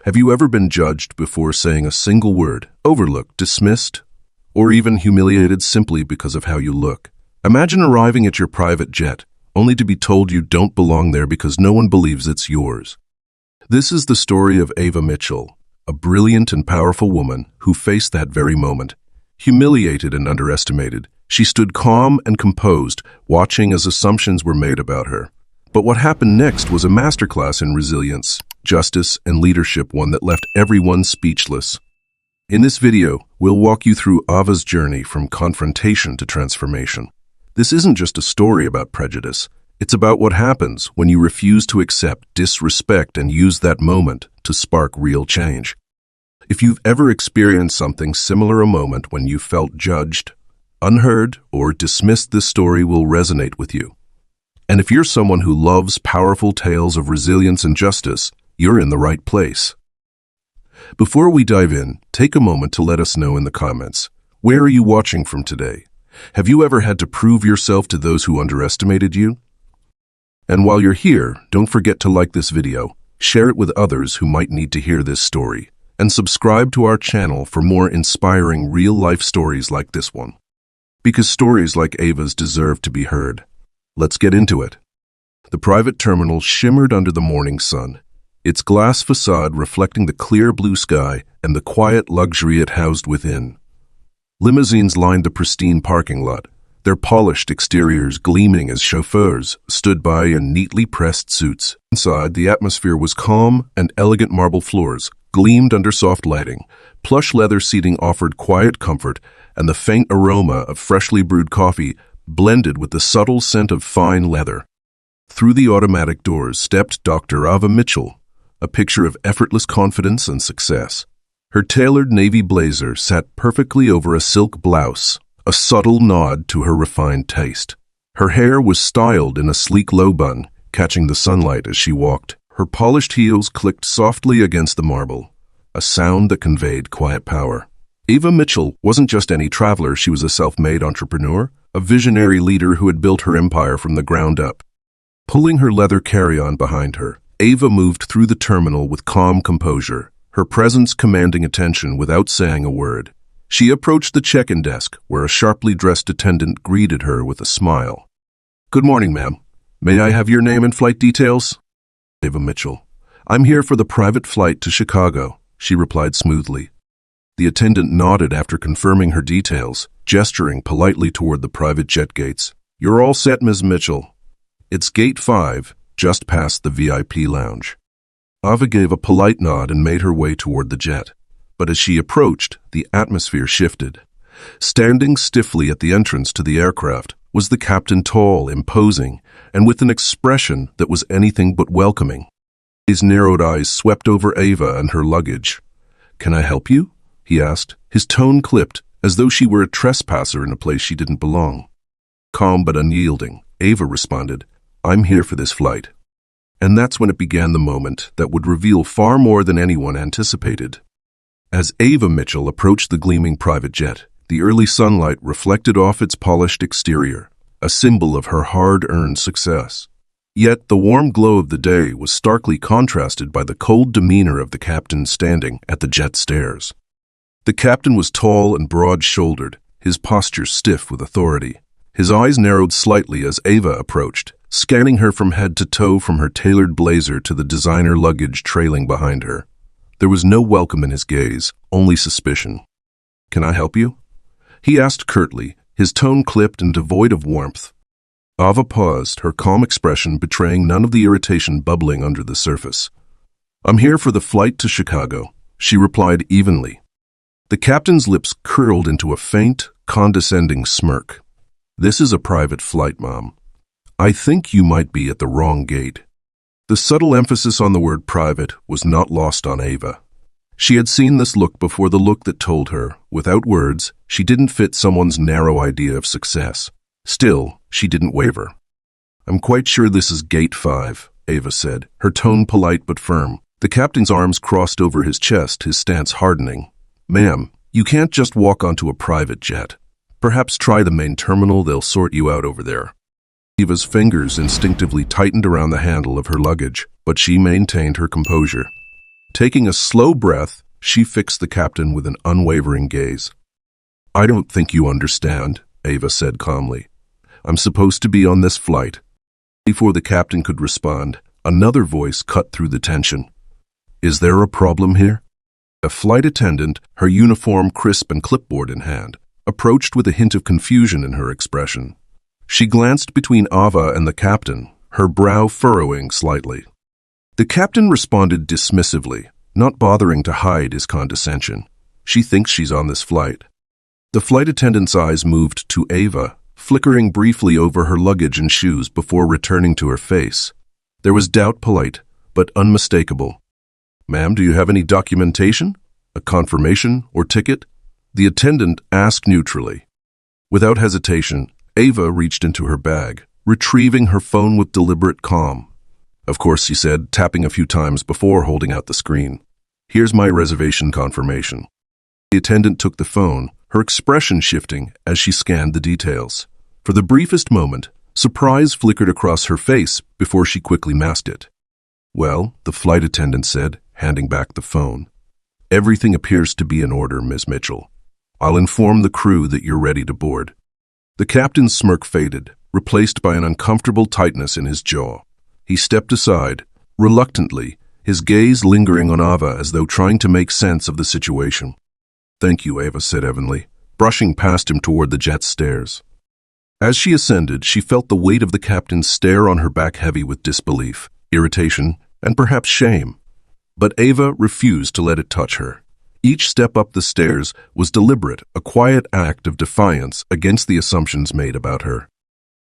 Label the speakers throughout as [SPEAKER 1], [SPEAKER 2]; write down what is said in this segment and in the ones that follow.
[SPEAKER 1] Have you ever been judged before saying a single word, overlooked, dismissed, or even humiliated simply because of how you look? Imagine arriving at your private jet, only to be told you don't belong there because no one believes it's yours. This is the story of Ava Mitchell, a brilliant and powerful woman who faced that very moment. Humiliated and underestimated, she stood calm and composed, watching as assumptions were made about her. But what happened next was a masterclass in resilience, justice, and leadership, one that left everyone speechless. In this video, we'll walk you through Ava's journey from confrontation to transformation. This isn't just a story about prejudice. It's about what happens when you refuse to accept disrespect and use that moment to spark real change. If you've ever experienced something similar, a moment when you felt judged, unheard, or dismissed, this story will resonate with you. And if you're someone who loves powerful tales of resilience and justice, you're in the right place. Before we dive in, take a moment to let us know in the comments. Where are you watching from today? Have you ever had to prove yourself to those who underestimated you? And while you're here, don't forget to like this video, share it with others who might need to hear this story, and subscribe to our channel for more inspiring real-life stories like this one. Because stories like Ava's deserve to be heard. Let's get into it. The private terminal shimmered under the morning sun, its glass facade reflecting the clear blue sky and the quiet luxury it housed within. Limousines lined the pristine parking lot, their polished exteriors gleaming as chauffeurs stood by in neatly pressed suits. Inside, the atmosphere was calm, and elegant marble floors gleamed under soft lighting. Plush leather seating offered quiet comfort, and the faint aroma of freshly brewed coffee blended with the subtle scent of fine leather. Through the automatic doors stepped Dr. Ava Mitchell, a picture of effortless confidence and success. Her tailored navy blazer sat perfectly over a silk blouse, a subtle nod to her refined taste. Her hair was styled in a sleek low bun, catching the sunlight as she walked. Her polished heels clicked softly against the marble, a sound that conveyed quiet power. Ava Mitchell wasn't just any traveler, she was a self-made entrepreneur, a visionary leader who had built her empire from the ground up. Pulling her leather carry-on behind her, Ava moved through the terminal with calm composure, her presence commanding attention without saying a word. She approached the check-in desk, where a sharply dressed attendant greeted her with a smile. "Good morning, ma'am. May I have your name and flight details?" Ava Mitchell. "I'm here for the private flight to Chicago," she replied smoothly. The attendant nodded after confirming her details, gesturing politely toward the private jet gates. "You're all set, Ms. Mitchell. It's Gate 5, just past the VIP lounge." Ava gave a polite nod and made her way toward the jet. But as she approached, the atmosphere shifted. Standing stiffly at the entrance to the aircraft was the captain, tall, imposing, and with an expression that was anything but welcoming. His narrowed eyes swept over Ava and her luggage. "Can I help you?" he asked, his tone clipped, as though she were a trespasser in a place she didn't belong. Calm but unyielding, Ava responded, "I'm here for this flight." And that's when it began, the moment that would reveal far more than anyone anticipated. As Ava Mitchell approached the gleaming private jet, the early sunlight reflected off its polished exterior, a symbol of her hard-earned success. Yet the warm glow of the day was starkly contrasted by the cold demeanor of the captain standing at the jet stairs. The captain was tall and broad-shouldered, his posture stiff with authority. His eyes narrowed slightly as Ava approached, scanning her from head to toe, from her tailored blazer to the designer luggage trailing behind her. There was no welcome in his gaze, only suspicion. "Can I help you?" he asked curtly, his tone clipped and devoid of warmth. Ava paused, her calm expression betraying none of the irritation bubbling under the surface. "I'm here for the flight to Chicago," she replied evenly. The captain's lips curled into a faint, condescending smirk. "This is a private flight, Mom. I think you might be at the wrong gate." The subtle emphasis on the word private was not lost on Ava. She had seen this look before, the look that told her, without words, she didn't fit someone's narrow idea of success. Still, she didn't waver. "I'm quite sure this is Gate 5, Ava said, her tone polite but firm. The captain's arms crossed over his chest, his stance hardening. "Ma'am, you can't just walk onto a private jet. Perhaps try the main terminal, they'll sort you out over there." Ava's fingers instinctively tightened around the handle of her luggage, but she maintained her composure. Taking a slow breath, she fixed the captain with an unwavering gaze. "I don't think you understand," Ava said calmly. "I'm supposed to be on this flight." Before the captain could respond, another voice cut through the tension. "Is there a problem here?" A flight attendant, her uniform crisp and clipboard in hand, approached with a hint of confusion in her expression. She glanced between Ava and the captain, her brow furrowing slightly. The captain responded dismissively, not bothering to hide his condescension. "She thinks she's on this flight." The flight attendant's eyes moved to Ava, flickering briefly over her luggage and shoes before returning to her face. There was doubt, polite, but unmistakable. "Ma'am, do you have any documentation? A confirmation or ticket?" The attendant asked neutrally. Without hesitation, Ava reached into her bag, retrieving her phone with deliberate calm. "Of course," she said, tapping a few times before holding out the screen. "Here's my reservation confirmation." The attendant took the phone, her expression shifting as she scanned the details. For the briefest moment, surprise flickered across her face before she quickly masked it. "Well," the flight attendant said, handing back the phone, "everything appears to be in order, Ms. Mitchell. I'll inform the crew that you're ready to board." The captain's smirk faded, replaced by an uncomfortable tightness in his jaw. He stepped aside, reluctantly, his gaze lingering on Ava as though trying to make sense of the situation. "Thank you," Ava said evenly, brushing past him toward the jet's stairs. As she ascended, she felt the weight of the captain's stare on her back heavy with disbelief, irritation, and perhaps shame. But Ava refused to let it touch her. Each step up the stairs was deliberate, a quiet act of defiance against the assumptions made about her.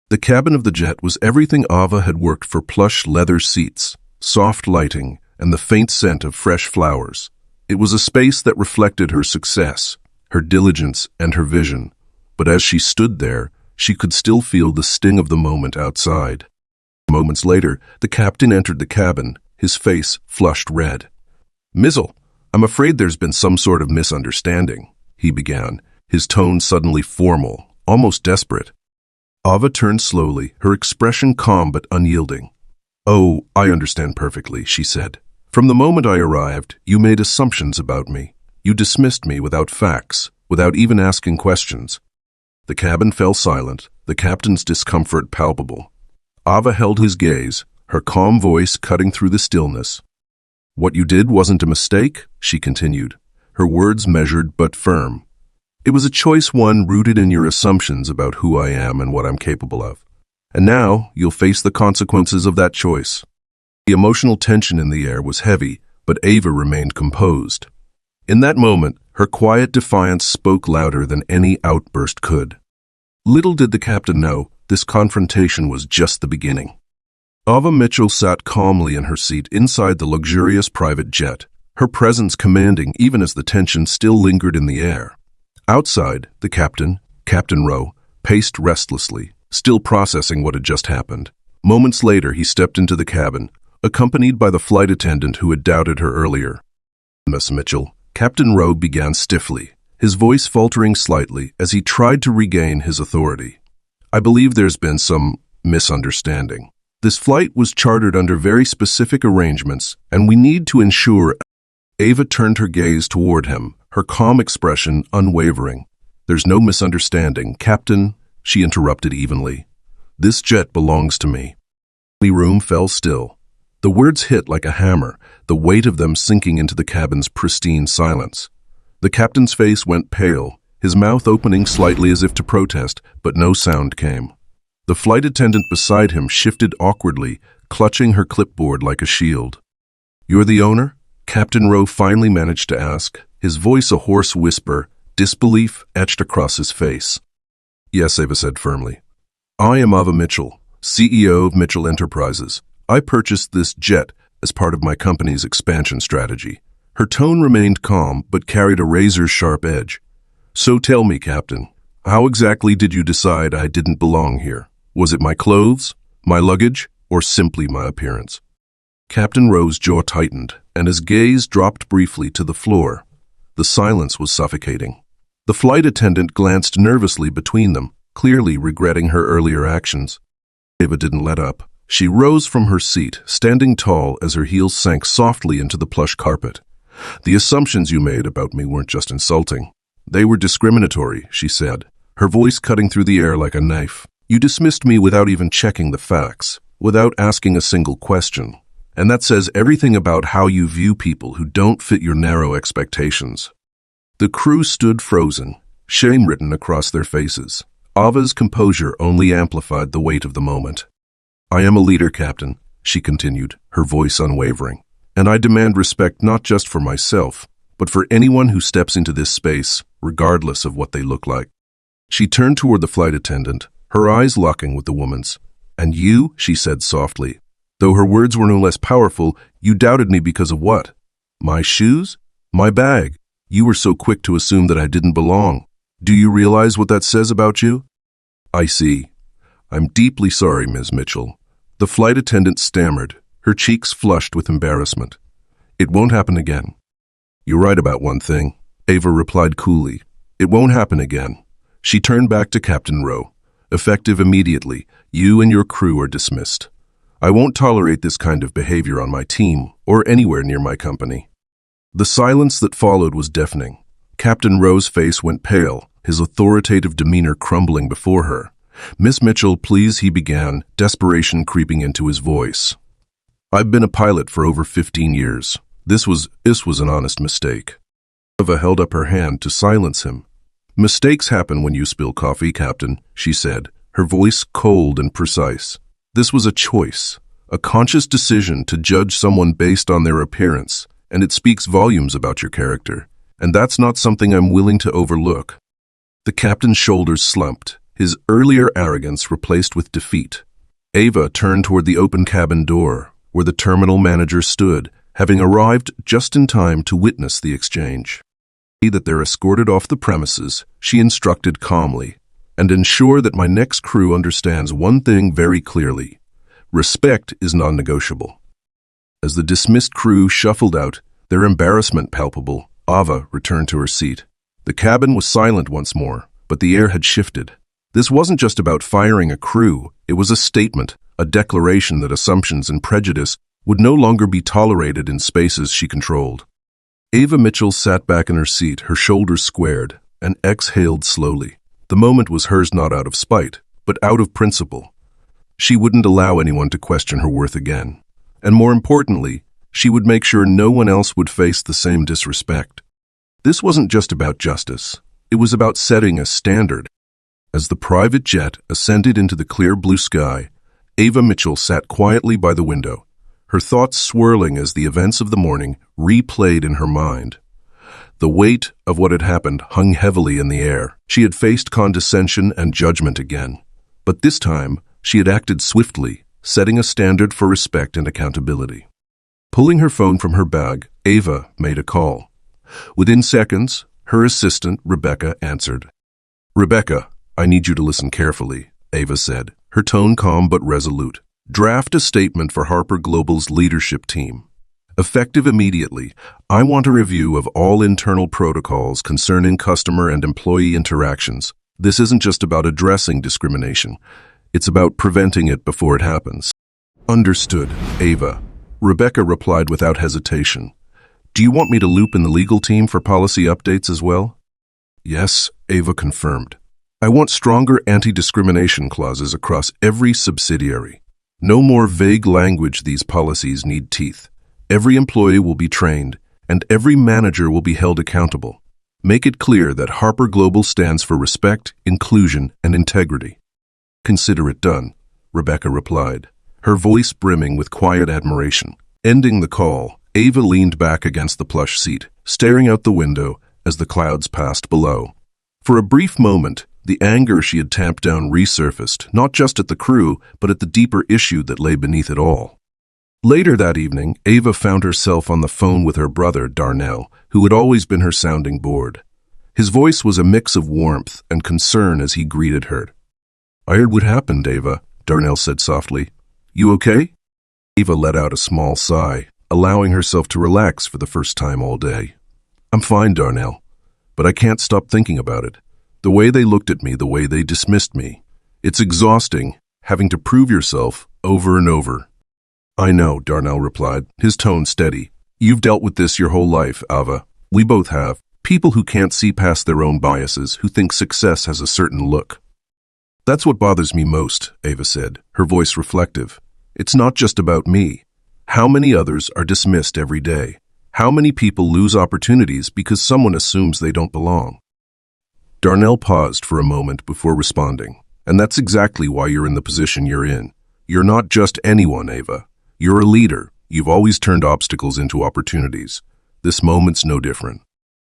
[SPEAKER 1] The cabin of the jet was everything Ava had worked for: plush leather seats, soft lighting, and the faint scent of fresh flowers. It was a space that reflected her success, her diligence, and her vision. But as she stood there, she could still feel the sting of the moment outside. Moments later, the captain entered the cabin, his face flushed red. "Mizzle, I'm afraid there's been some sort of misunderstanding," he began, his tone suddenly formal, almost desperate. Ava turned slowly, her expression calm but unyielding. "Oh, I understand perfectly," she said. "From the moment I arrived, you made assumptions about me. You dismissed me without facts, without even asking questions." The cabin fell silent, the captain's discomfort palpable. Ava held his gaze, her calm voice cutting through the stillness. "What you did wasn't a mistake," she continued, her words measured but firm. "It was a choice, one rooted in your assumptions about who I am and what I'm capable of. And now you'll face the consequences of that choice." The emotional tension in the air was heavy, but Ava remained composed. In that moment, her quiet defiance spoke louder than any outburst could. Little did the captain know, this confrontation was just the beginning. Ava Mitchell sat calmly in her seat inside the luxurious private jet, her presence commanding even as the tension still lingered in the air. Outside, the captain, Captain Rowe, paced restlessly, still processing what had just happened. Moments later, he stepped into the cabin, accompanied by the flight attendant who had doubted her earlier. "Miss Mitchell," Captain Rowe began stiffly, his voice faltering slightly as he tried to regain his authority. "I believe there's been some misunderstanding. This flight was chartered under very specific arrangements, and we need to ensure—" Ava turned her gaze toward him, her calm expression unwavering. "There's no misunderstanding, Captain," she interrupted evenly. "This jet belongs to me." The room fell still. The words hit like a hammer, the weight of them sinking into the cabin's pristine silence. The captain's face went pale, his mouth opening slightly as if to protest, but no sound came. The flight attendant beside him shifted awkwardly, clutching her clipboard like a shield. "You're the owner?" Captain Rowe finally managed to ask, his voice a hoarse whisper, disbelief etched across his face. "Yes," Ava said firmly. "I am Ava Mitchell, CEO of Mitchell Enterprises. I purchased this jet as part of my company's expansion strategy." Her tone remained calm, but carried a razor-sharp edge. "So tell me, Captain, how exactly did you decide I didn't belong here? Was it my clothes, my luggage, or simply my appearance?" Captain Rowe's jaw tightened, and his gaze dropped briefly to the floor. The silence was suffocating. The flight attendant glanced nervously between them, clearly regretting her earlier actions. Ava didn't let up. She rose from her seat, standing tall as her heels sank softly into the plush carpet. "The assumptions you made about me weren't just insulting. They were discriminatory," she said, her voice cutting through the air like a knife. "You dismissed me without even checking the facts, without asking a single question. And that says everything about how you view people who don't fit your narrow expectations." The crew stood frozen, shame written across their faces. Ava's composure only amplified the weight of the moment. "I am a leader, Captain," she continued, her voice unwavering. "And I demand respect not just for myself, but for anyone who steps into this space, regardless of what they look like." She turned toward the flight attendant, her eyes locking with the woman's. "And you," she said softly. Though her words were no less powerful, "you doubted me because of what? My shoes? My bag? You were so quick to assume that I didn't belong. Do you realize what that says about you?" "I see. I'm deeply sorry, Ms. Mitchell." The flight attendant stammered, her cheeks flushed with embarrassment. "It won't happen again." "You're right about one thing," Ava replied coolly. "It won't happen again." She turned back to Captain Rowe. "Effective immediately, you and your crew are dismissed. I won't tolerate this kind of behavior on my team or anywhere near my company." The silence that followed was deafening. Captain Rowe's face went pale, his authoritative demeanor crumbling before her. "Miss Mitchell, please," he began, desperation creeping into his voice. "I've been a pilot for over 15 years. This was an honest mistake." Ava held up her hand to silence him. "Mistakes happen when you spill coffee, Captain," she said, her voice cold and precise. "This was a choice, a conscious decision to judge someone based on their appearance, and it speaks volumes about your character, and that's not something I'm willing to overlook." The captain's shoulders slumped, his earlier arrogance replaced with defeat. Ava turned toward the open cabin door, where the terminal manager stood, having arrived just in time to witness the exchange. That they're escorted off the premises, she instructed calmly, "and ensure that my next crew understands one thing very clearly. Respect is non-negotiable." As the dismissed crew shuffled out, their embarrassment palpable, Ava returned to her seat. The cabin was silent once more, but the air had shifted. This wasn't just about firing a crew, it was a statement, a declaration that assumptions and prejudice would no longer be tolerated in spaces she controlled. Ava Mitchell sat back in her seat, her shoulders squared, and exhaled slowly. The moment was hers not out of spite, but out of principle. She wouldn't allow anyone to question her worth again. And more importantly, she would make sure no one else would face the same disrespect. This wasn't just about justice. It was about setting a standard. As the private jet ascended into the clear blue sky, Ava Mitchell sat quietly by the window, her thoughts swirling as the events of the morning replayed in her mind. The weight of what had happened hung heavily in the air. She had faced condescension and judgment again. But this time, she had acted swiftly, setting a standard for respect and accountability. Pulling her phone from her bag, Ava made a call. Within seconds, her assistant, Rebecca, answered. "Rebecca, I need you to listen carefully," Ava said, her tone calm but resolute. "Draft a statement for Harper Global's leadership team. Effective immediately, I want a review of all internal protocols concerning customer and employee interactions. This isn't just about addressing discrimination. It's about preventing it before it happens." "Understood, Ava," Rebecca replied without hesitation. "Do you want me to loop in the legal team for policy updates as well?" "Yes," Ava confirmed. "I want stronger anti-discrimination clauses across every subsidiary. No more vague language. These policies need teeth. Every employee will be trained, and every manager will be held accountable. Make it clear that Harper Global stands for respect, inclusion, and integrity." "Consider it done," Rebecca replied, her voice brimming with quiet admiration. Ending the call, Ava leaned back against the plush seat, staring out the window as the clouds passed below. For a brief moment, the anger she had tamped down resurfaced, not just at the crew, but at the deeper issue that lay beneath it all. Later that evening, Ava found herself on the phone with her brother, Darnell, who had always been her sounding board. His voice was a mix of warmth and concern as he greeted her. "I heard what happened, Ava," Darnell said softly. "You okay?" Ava let out a small sigh, allowing herself to relax for the first time all day. "I'm fine, Darnell, but I can't stop thinking about it. The way they looked at me, the way they dismissed me. It's exhausting, having to prove yourself over and over. I know, Darnell replied, his tone steady. You've dealt with this your whole life, Ava. We both have. People who can't see past their own biases, who think success has a certain look. That's what bothers me most, Ava said, her voice reflective. It's not just about me. How many others are dismissed every day? How many people lose opportunities because someone assumes they don't belong? Darnell paused for a moment before responding. And that's exactly why you're in the position you're in. You're not just anyone, Ava. You're a leader. You've always turned obstacles into opportunities. This moment's no different.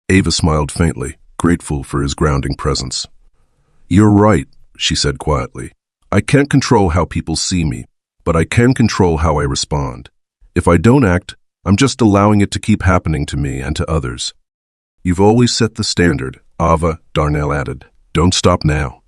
[SPEAKER 1] Ava smiled faintly, grateful for his grounding presence. You're right, she said quietly. I can't control how people see me, but I can control how I respond. If I don't act, I'm just allowing it to keep happening to me and to others. You've always set the standard, Ava, Darnell added. Don't stop now.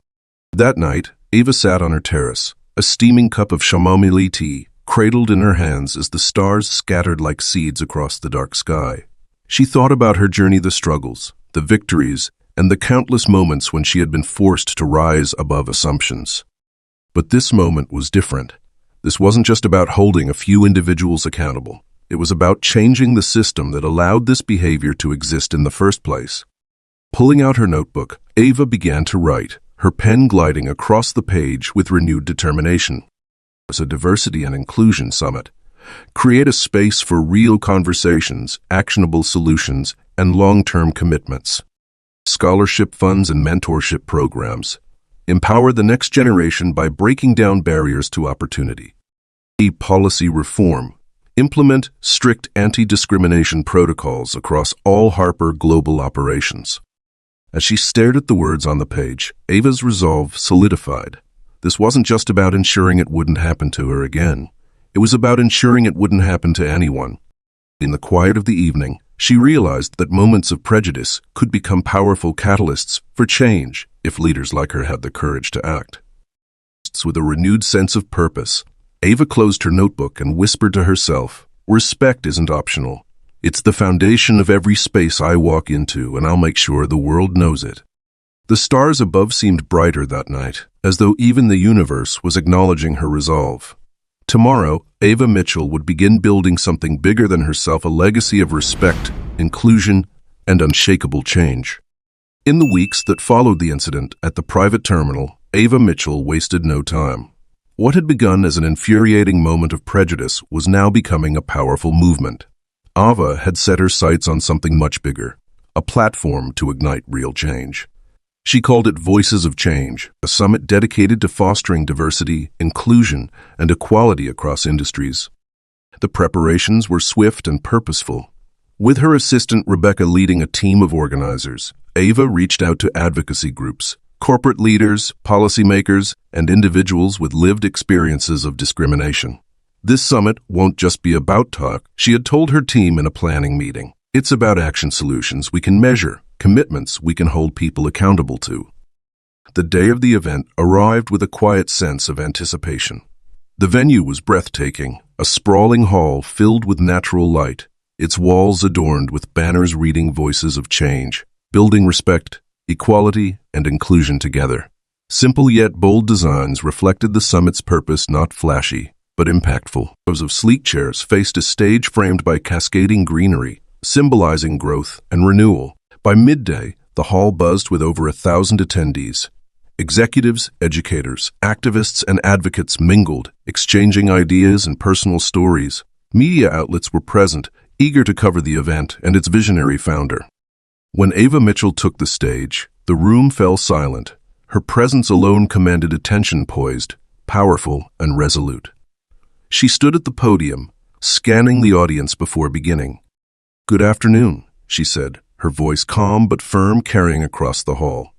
[SPEAKER 1] That night, Ava sat on her terrace, a steaming cup of chamomile tea, cradled in her hands as the stars scattered like seeds across the dark sky. She thought about her journey, the struggles, the victories, and the countless moments when she had been forced to rise above assumptions. But this moment was different. This wasn't just about holding a few individuals accountable. It was about changing the system that allowed this behavior to exist in the first place. Pulling out her notebook, Ava began to write, her pen gliding across the page with renewed determination. It was a diversity and inclusion summit. Create a space for real conversations, actionable solutions, and long-term commitments. Scholarship funds and mentorship programs. Empower the next generation by breaking down barriers to opportunity. Policy reform. Implement strict anti-discrimination protocols across all Harper global operations. As she stared at the words on the page, Ava's resolve solidified. This wasn't just about ensuring it wouldn't happen to her again. It was about ensuring it wouldn't happen to anyone. In the quiet of the evening, she realized that moments of prejudice could become powerful catalysts for change if leaders like her had the courage to act. With a renewed sense of purpose, Ava closed her notebook and whispered to herself, "Respect isn't optional. It's the foundation of every space I walk into, and I'll make sure the world knows it." The stars above seemed brighter that night, as though even the universe was acknowledging her resolve. Tomorrow, Ava Mitchell would begin building something bigger than herself, a legacy of respect, inclusion, and unshakable change. In the weeks that followed the incident at the private terminal, Ava Mitchell wasted no time. What had begun as an infuriating moment of prejudice was now becoming a powerful movement. Ava had set her sights on something much bigger, a platform to ignite real change. She called it Voices of Change, a summit dedicated to fostering diversity, inclusion, and equality across industries. The preparations were swift and purposeful. With her assistant Rebecca leading a team of organizers, Ava reached out to advocacy groups, corporate leaders, policymakers, and individuals with lived experiences of discrimination. This summit won't just be about talk, she had told her team in a planning meeting. It's about action solutions we can measure, commitments we can hold people accountable to. The day of the event arrived with a quiet sense of anticipation. The venue was breathtaking, a sprawling hall filled with natural light, its walls adorned with banners reading Voices of Change, building respect, equality, and inclusion together. Simple yet bold designs reflected the summit's purpose, not flashy, but impactful. Rows of sleek chairs faced a stage framed by cascading greenery, symbolizing growth and renewal. By midday, the hall buzzed with over 1,000 attendees. Executives, educators, activists, and advocates mingled, exchanging ideas and personal stories. Media outlets were present, eager to cover the event and its visionary founder. When Ava Mitchell took the stage, the room fell silent. Her presence alone commanded attention, poised, powerful, and resolute. She stood at the podium, scanning the audience before beginning. "Good afternoon," she said, her voice calm but firm, carrying across the hall.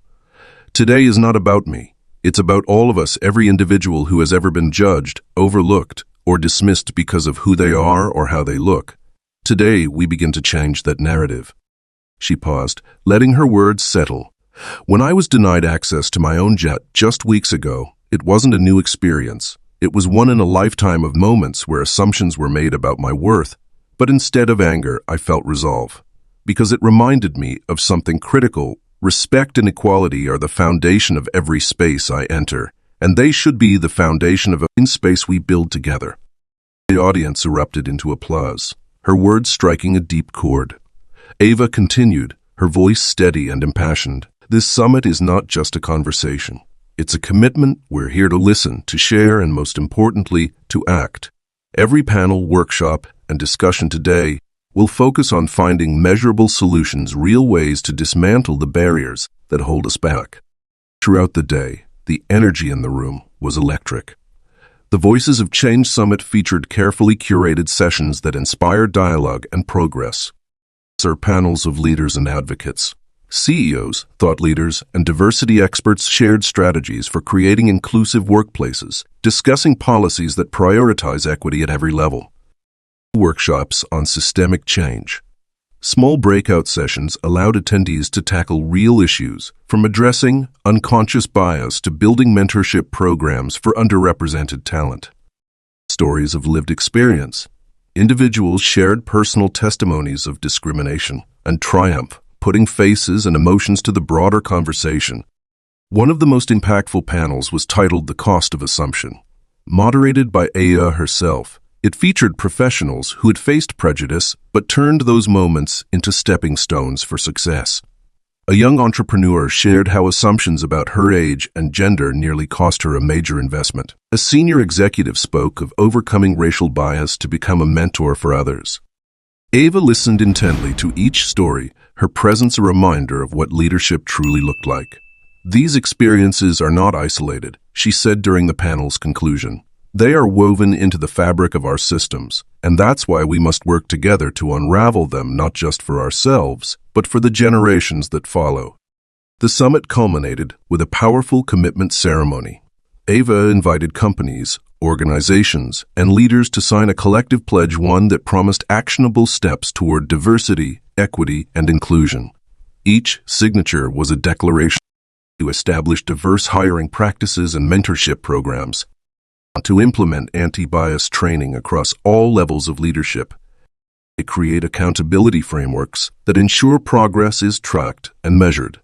[SPEAKER 1] "Today is not about me. It's about all of us, every individual who has ever been judged, overlooked, or dismissed because of who they are or how they look. Today, we begin to change that narrative." She paused, letting her words settle. "When I was denied access to my own jet just weeks ago, it wasn't a new experience. It was one in a lifetime of moments where assumptions were made about my worth. But instead of anger, I felt resolve. Because it reminded me of something critical. Respect and equality are the foundation of every space I enter, and they should be the foundation of a space we build together. The audience erupted into applause, her words striking a deep chord. Ava continued, her voice steady and impassioned. This summit is not just a conversation. It's a commitment. We're here to listen, to share, and most importantly, to act. Every panel, workshop, and discussion today will focus on finding measurable solutions, real ways to dismantle the barriers that hold us back. Throughout the day, the energy in the room was electric. The Voices of Change Summit featured carefully curated sessions that inspired dialogue and progress. There are panels of leaders and advocates. CEOs, thought leaders, and diversity experts shared strategies for creating inclusive workplaces, discussing policies that prioritize equity at every level. Workshops on systemic change. Small breakout sessions allowed attendees to tackle real issues, from addressing unconscious bias to building mentorship programs for underrepresented talent. Stories of lived experience. Individuals shared personal testimonies of discrimination and triumph, putting faces and emotions to the broader conversation. One of the most impactful panels was titled The Cost of Assumption. Moderated by Aya herself, it featured professionals who had faced prejudice but turned those moments into stepping stones for success. A young entrepreneur shared how assumptions about her age and gender nearly cost her a major investment. A senior executive spoke of overcoming racial bias to become a mentor for others. Ava listened intently to each story, her presence a reminder of what leadership truly looked like. These experiences are not isolated, she said during the panel's conclusion. They are woven into the fabric of our systems, and that's why we must work together to unravel them, not just for ourselves, but for the generations that follow. The summit culminated with a powerful commitment ceremony. Ava invited companies, organizations, and leaders to sign a collective pledge, one that promised actionable steps toward diversity, equity, and inclusion. Each signature was a declaration to establish diverse hiring practices and mentorship programs, to implement anti-bias training across all levels of leadership, to create accountability frameworks that ensure progress is tracked and measured.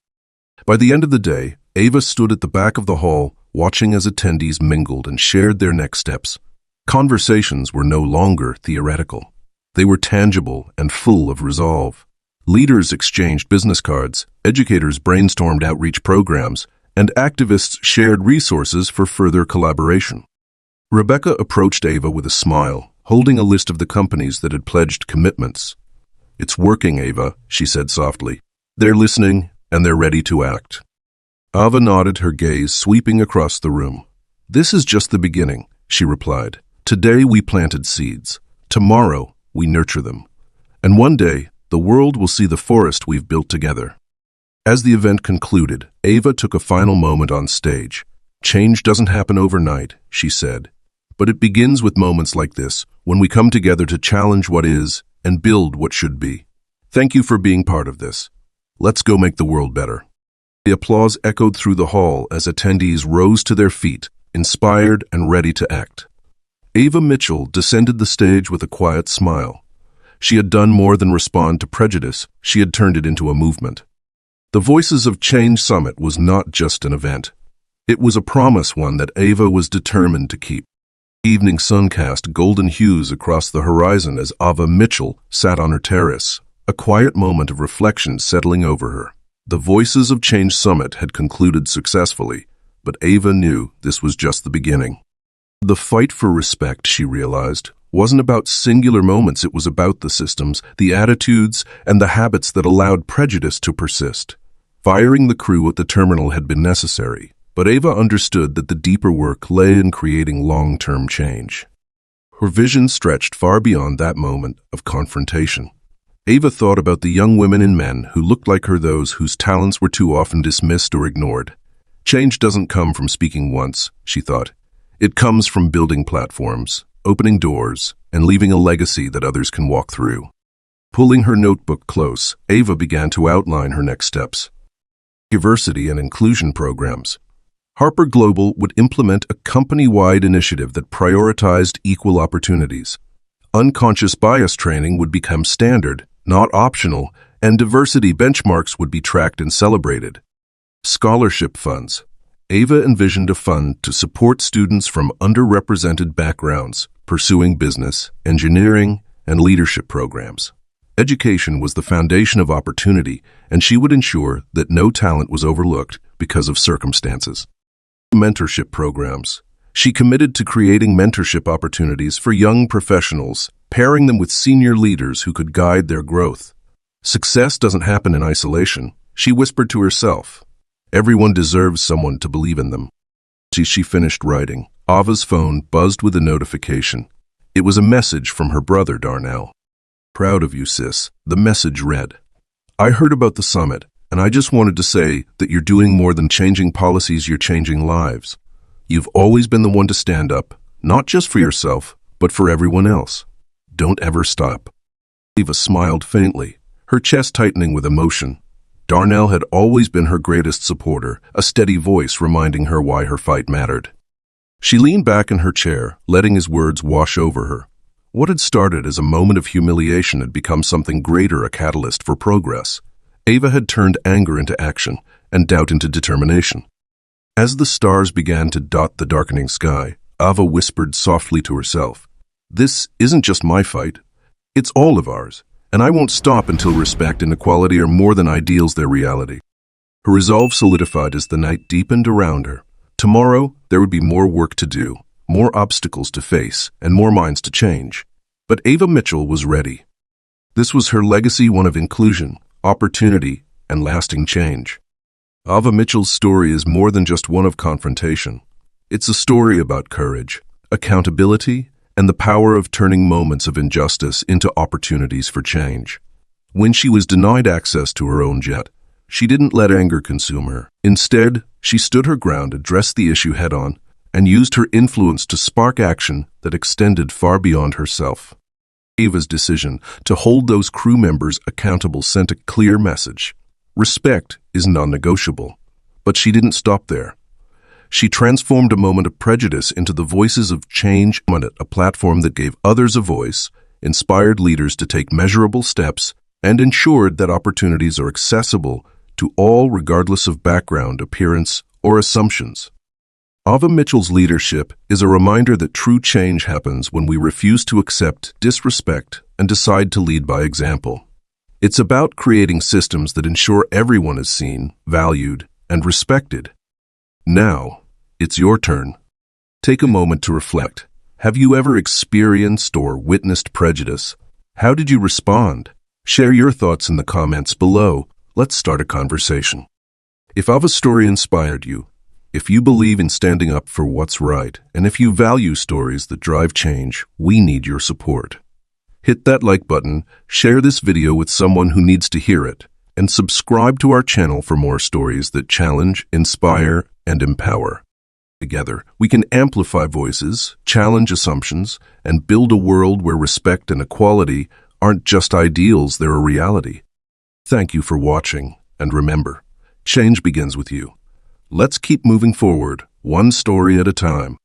[SPEAKER 1] By the end of the day, Ava stood at the back of the hall, watching as attendees mingled and shared their next steps. Conversations were no longer theoretical. They were tangible and full of resolve. Leaders exchanged business cards, educators brainstormed outreach programs, and activists shared resources for further collaboration. Rebecca approached Ava with a smile, holding a list of the companies that had pledged commitments. "It's working, Ava," she said softly. "They're listening, and they're ready to act." Ava nodded, her gaze sweeping across the room. "This is just the beginning," she replied. "Today we planted seeds. Tomorrow we nurture them. And one day, the world will see the forest we've built together." As the event concluded, Ava took a final moment on stage. "Change doesn't happen overnight," she said. "But it begins with moments like this, when we come together to challenge what is and build what should be. Thank you for being part of this. Let's go make the world better." The applause echoed through the hall as attendees rose to their feet, inspired and ready to act. Ava Mitchell descended the stage with a quiet smile. She had done more than respond to prejudice, she had turned it into a movement. The Voices of Change Summit was not just an event. It was a promise, one that Ava was determined to keep. The evening sun cast golden hues across the horizon as Ava Mitchell sat on her terrace, a quiet moment of reflection settling over her. The Voices of Change Summit had concluded successfully, but Ava knew this was just the beginning. The fight for respect, she realized, wasn't about singular moments. It was about the systems, the attitudes, and the habits that allowed prejudice to persist. Firing the crew at the terminal had been necessary, but Ava understood that the deeper work lay in creating long-term change. Her vision stretched far beyond that moment of confrontation. Ava thought about the young women and men who looked like her, those whose talents were too often dismissed or ignored. Change doesn't come from speaking once, she thought. It comes from building platforms, opening doors, and leaving a legacy that others can walk through. Pulling her notebook close, Ava began to outline her next steps. Diversity and inclusion programs. Harper Global would implement a company-wide initiative that prioritized equal opportunities. Unconscious bias training would become standard, not optional, and diversity benchmarks would be tracked and celebrated. Scholarship funds. Ava envisioned a fund to support students from underrepresented backgrounds pursuing business, engineering, and leadership programs. Education was the foundation of opportunity, and she would ensure that no talent was overlooked because of circumstances. Mentorship programs. She committed to creating mentorship opportunities for young professionals, pairing them with senior leaders who could guide their growth. Success doesn't happen in isolation, she whispered to herself. Everyone deserves someone to believe in them. As she finished writing, Ava's phone buzzed with a notification. It was a message from her brother, Darnell. "Proud of you, sis," the message read. "I heard about the summit, and I just wanted to say that you're doing more than changing policies, you're changing lives. You've always been the one to stand up, not just for yourself, but for everyone else. Don't ever stop." Ava smiled faintly, her chest tightening with emotion. Darnell had always been her greatest supporter, a steady voice reminding her why her fight mattered. She leaned back in her chair, letting his words wash over her. What had started as a moment of humiliation had become something greater, a catalyst for progress. Ava had turned anger into action and doubt into determination. As the stars began to dot the darkening sky, Ava whispered softly to herself, "This isn't just my fight. It's all of ours, and I won't stop until respect and equality are more than ideals, they're reality." Her resolve solidified as the night deepened around her. Tomorrow, there would be more work to do, more obstacles to face, and more minds to change. But Ava Mitchell was ready. This was her legacy, one of inclusion, opportunity, and lasting change. Ava Mitchell's story is more than just one of confrontation. It's a story about courage, accountability, and the power of turning moments of injustice into opportunities for change. When she was denied access to her own jet, she didn't let anger consume her. Instead, she stood her ground, addressed the issue head-on, and used her influence to spark action that extended far beyond herself. Ava's decision to hold those crew members accountable sent a clear message. Respect is non-negotiable. But she didn't stop there. She transformed a moment of prejudice into the voices of change, a platform that gave others a voice, inspired leaders to take measurable steps, and ensured that opportunities are accessible to all regardless of background, appearance, or assumptions. Ava Mitchell's leadership is a reminder that true change happens when we refuse to accept disrespect and decide to lead by example. It's about creating systems that ensure everyone is seen, valued, and respected. Now, it's your turn. Take a moment to reflect. Have you ever experienced or witnessed prejudice? How did you respond? Share your thoughts in the comments below. Let's start a conversation. If Ava's story inspired you, if you believe in standing up for what's right, and if you value stories that drive change, we need your support. Hit that like button, share this video with someone who needs to hear it, and subscribe to our channel for more stories that challenge, inspire, and empower. Together, we can amplify voices, challenge assumptions, and build a world where respect and equality aren't just ideals, they're a reality. Thank you for watching, and remember, change begins with you. Let's keep moving forward, one story at a time.